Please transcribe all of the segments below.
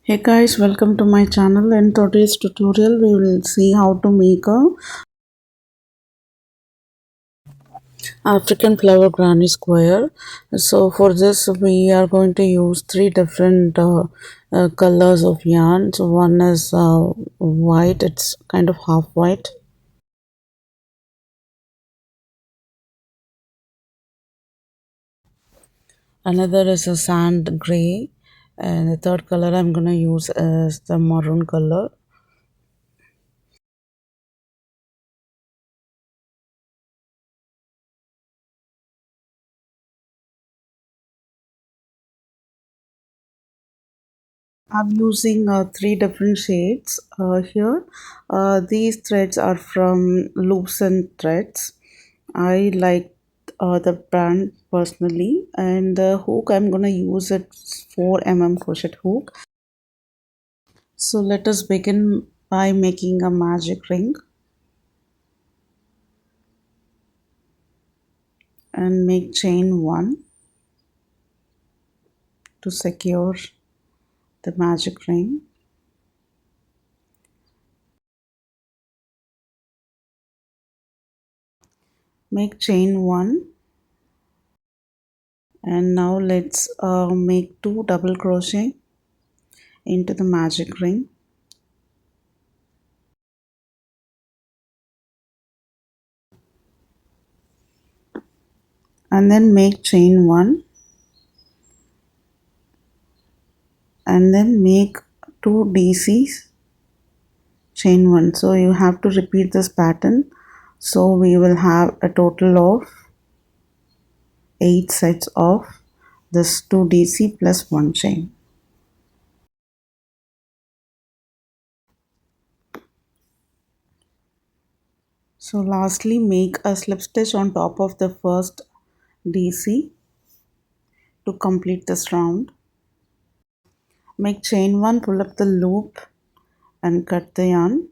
Hey guys, welcome to my channel. In today's tutorial we will see how to make a African flower granny square. So for this we are going to use three different colors of yarn. So one is white, it's kind of half white. Another is a sand gray, and the third color I'm gonna use is the maroon color. I'm using three different shades here. These threads are from Loops and Threads. I like the brand personally, and the hook I'm gonna use it 4 mm crochet hook. So let us begin by making a magic ring and make chain 1 to secure the magic ring. Make chain 1, and now let's make 2 double crochet into the magic ring. And then make chain 1 and then make 2 DCs, chain 1. So you have to repeat this pattern. So we will have a total of 8 sets of this 2 DC plus 1 chain. So lastly, make a slip stitch on top of the first DC to complete this round. Make chain 1, pull up the loop and cut the yarn.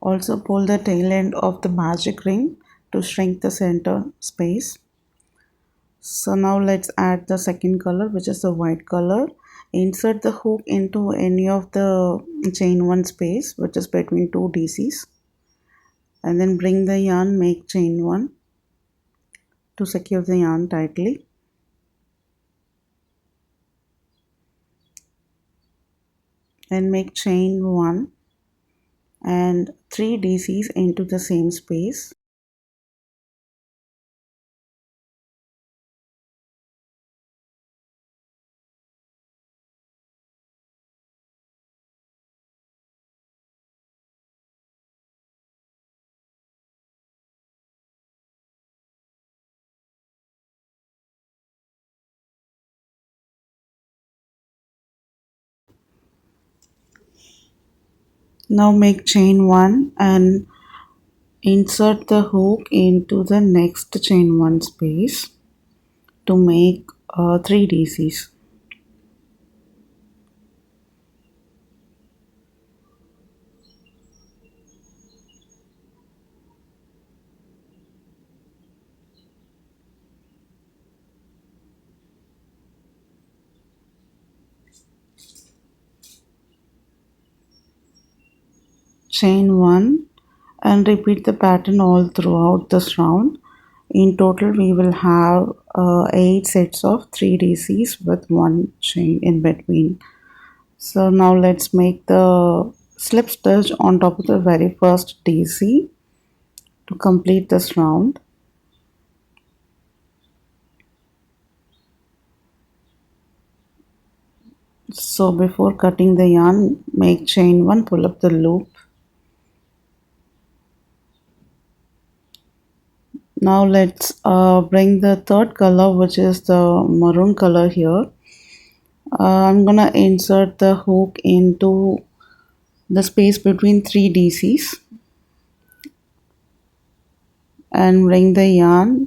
Also pull the tail end of the magic ring to shrink the center space. So now let's add the second color, which is the white color. Insert the hook into any of the chain 1 space, which is between 2 DCs, and then bring the yarn, make chain 1 to secure the yarn tightly. Then make chain 1 and 3 DCs into the same space. Now make chain 1 and insert the hook into the next chain 1 space to make 3 DCs. Chain 1 and repeat the pattern all throughout this round. In total we will have 8 sets of 3 DCs with 1 chain in between. So now let's make the slip stitch on top of the very first DC to complete this round. So before cutting the yarn, make chain 1, pull up the loop. Now let's bring the third color, which is the maroon color here. I'm gonna insert the hook into the space between 3 DCs and bring the yarn,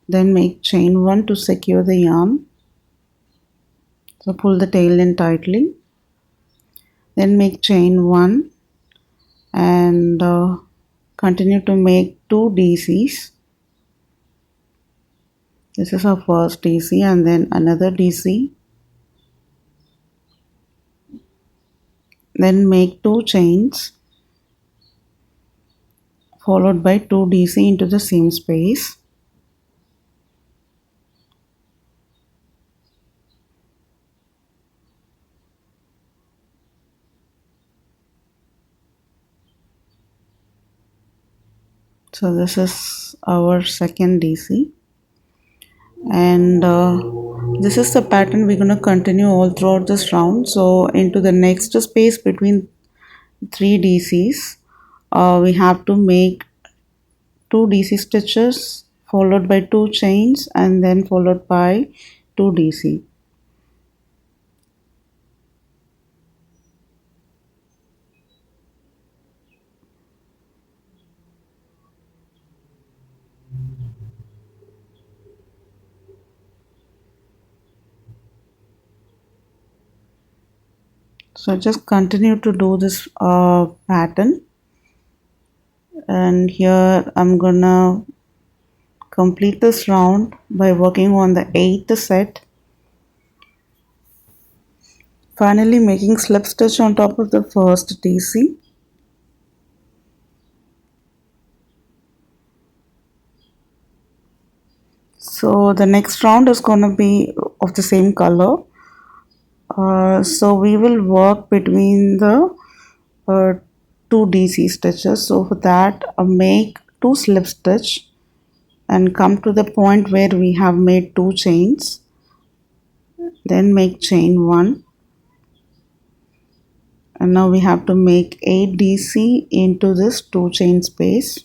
then make chain 1 to secure the yarn. So pull the tail in tightly, then make chain 1 and continue to make 2 DCs. This is our first DC and then another DC. Then make 2 chains followed by 2 DC into the same space. So this is our second DC, and this is the pattern we're going to continue all throughout this round. So into the next space between 3 DCs, we have to make 2 DC stitches followed by 2 chains and then followed by 2 DC. So just continue to do this pattern, and here I'm gonna complete this round by working on the 8th set, finally making slip stitch on top of the first DC. So the next round is going to be of the same color, so we will work between the uh, 2 DC stitches. So for that, make 2 slip stitch and come to the point where we have made 2 chains, then make chain 1, and now we have to make 8 DC into this 2 chain space.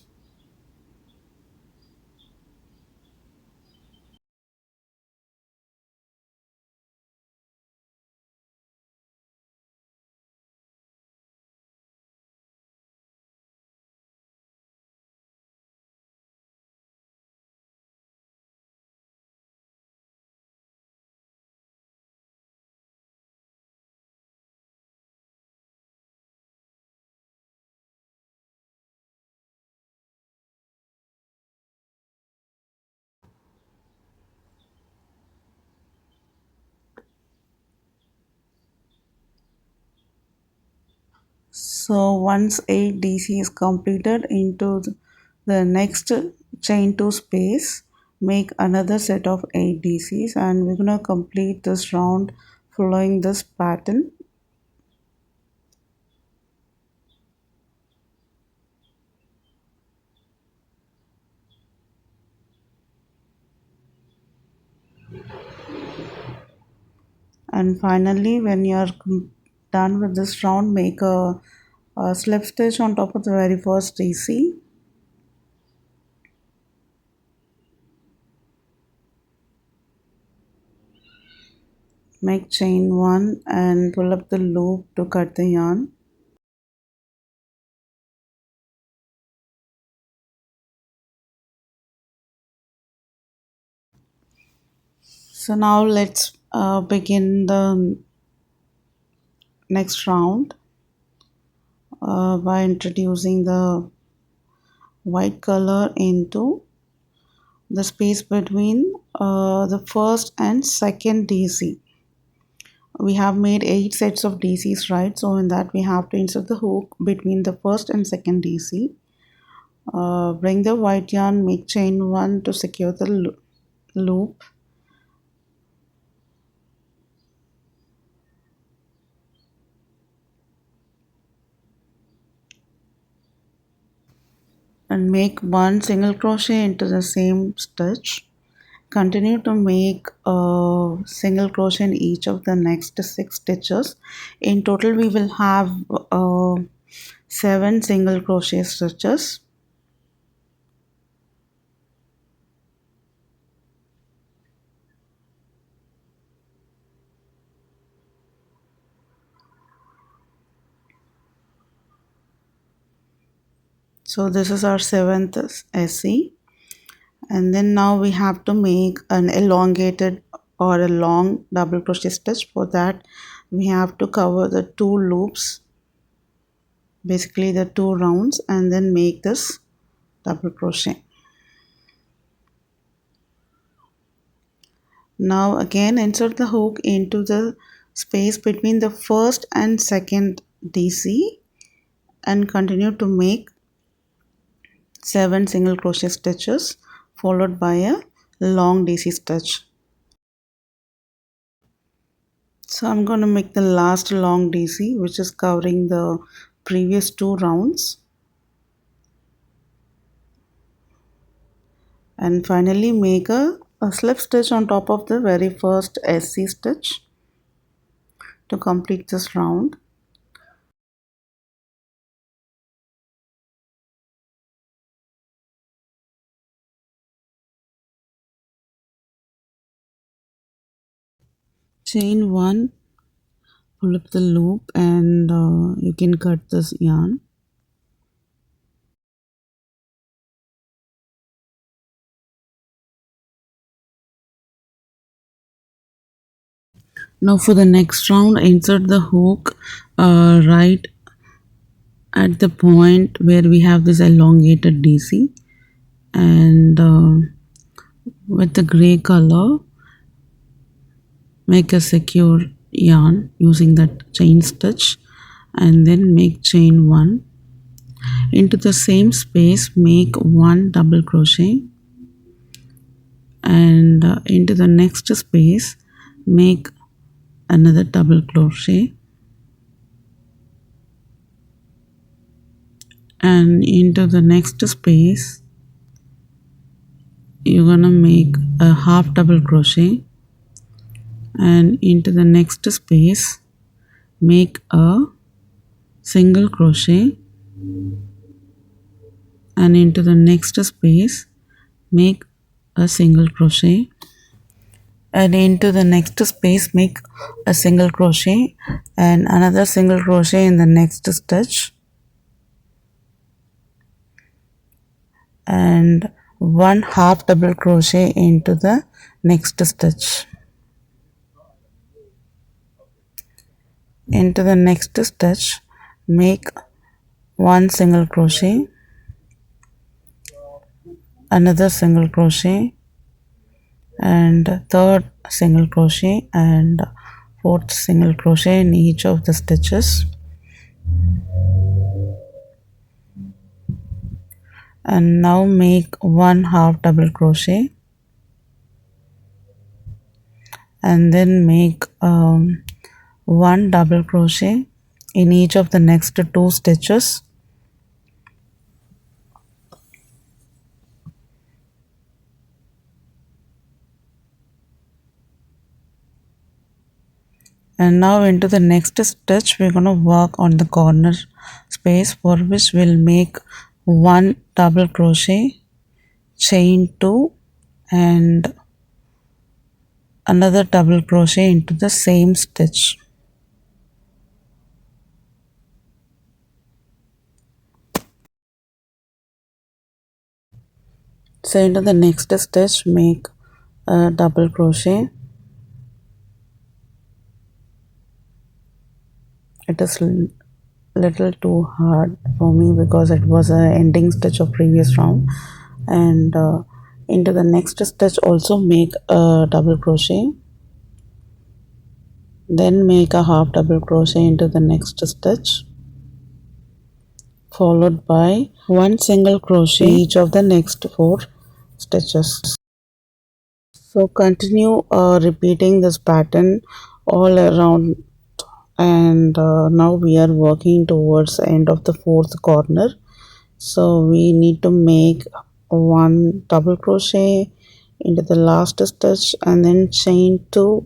So once 8 DC is completed, into the next chain 2 space, make another set of 8 DCs, and we're going to complete this round following this pattern. And finally, when you're done with this round, make a slip stitch on top of the very first DC. Make chain 1 and pull up the loop to cut the yarn. So now let's begin the next round by introducing the white color into the space between the first and second DC. We have made 8 sets of DCs, right? So in that we have to insert the hook between the first and second DC. Bring the white yarn, make chain 1 to secure the loop. And make 1 single crochet into the same stitch. Continue to make a single crochet in each of the next 6 stitches. In total we will have 7 single crochet stitches. So this is our 7th SE, and then now we have to make an elongated or a long double crochet stitch. For that we have to cover the 2 loops, basically the 2 rounds, and then make this double crochet. Now again insert the hook into the space between the first and second DC and continue to make 7 single crochet stitches followed by a long DC stitch. So I'm going to make the last long DC, which is covering the previous 2 rounds, and finally make a slip stitch on top of the very first SC stitch to complete this round. Chain 1, pull up the loop, and you can cut this yarn. Now for the next round, insert the hook right at the point where we have this elongated DC, and with the gray color make a secure yarn using that chain stitch, and then make chain 1. Into the same space make 1 double crochet, and into the next space make another double crochet, and into the next space you're gonna make a half double crochet, and into the next space make a single crochet, and into the next space make a single crochet, and into the next space make a single crochet and another single crochet in the next stitch, and 1 half double crochet into the next stitch. Into the next stitch make 1 single crochet, another single crochet, and third single crochet and fourth single crochet in each of the stitches, and now make 1 half double crochet, and then make 1 double crochet in each of the next 2 stitches, and now into the next stitch we're going to work on the corner space, for which we'll make 1 double crochet, chain 2, and another double crochet into the same stitch. So into the next stitch make a double crochet. It is little too hard for me because it was a ending stitch of previous round, and into the next stitch also make a double crochet, then make a half double crochet into the next stitch, followed by 1 single crochet each of the next 4 stitches. So continue repeating this pattern all around, and now we are working towards the end of the 4th corner. So we need to make 1 double crochet into the last stitch, and then chain 2,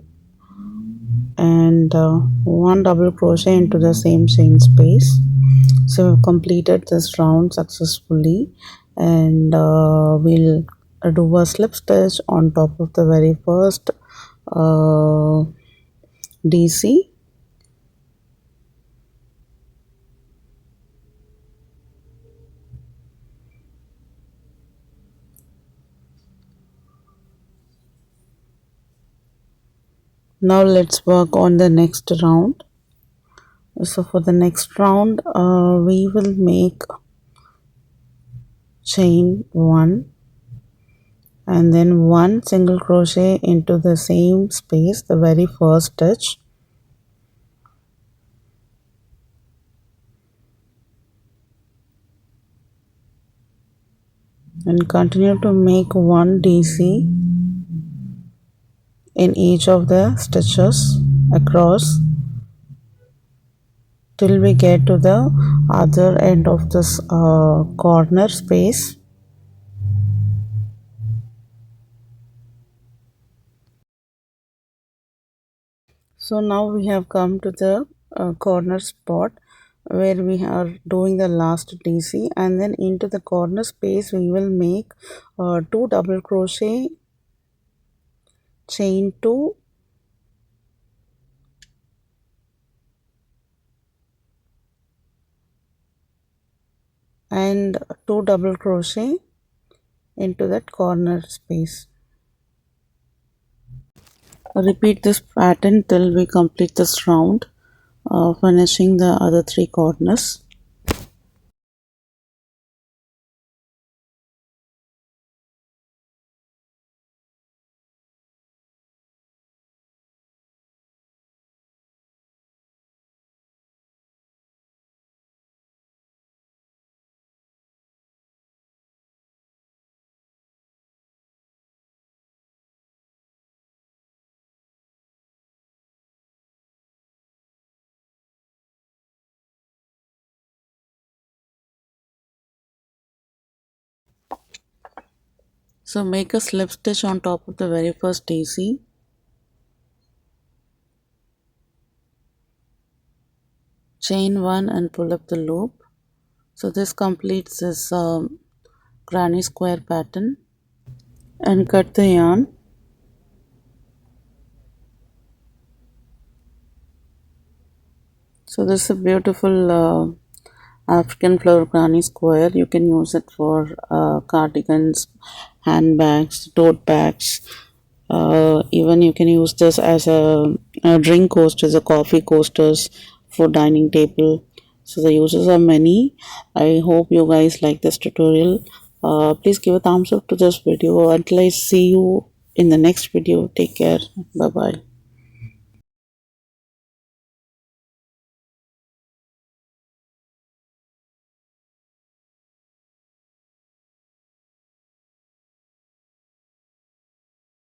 and 1 double crochet into the same chain space. So we've completed this round successfully, and we'll do a slip stitch on top of the very first DC. Now let's work on the next round. So for the next round we will make chain 1, and then 1 single crochet into the same space, the very first stitch, and continue to make one DC in each of the stitches across till we get to the other end of this corner space. So now we have come to the corner spot where we are doing the last DC, and then into the corner space we will make two double crochet, chain 2, and two double crochet into that corner space. Repeat this pattern till we complete this round, finishing the other three corners. So make a slip stitch on top of the very first DC, chain 1 and pull up the loop. So this completes this granny square pattern, and cut the yarn. So this is a beautiful African flower granny square. You can use it for cardigans, handbags, tote bags. Even you can use this as a drink coasters, a coffee coasters for dining table. So the uses are many. I hope you guys like this tutorial. Please give a thumbs up to this video. Until I see you in the next video, take care. Bye bye.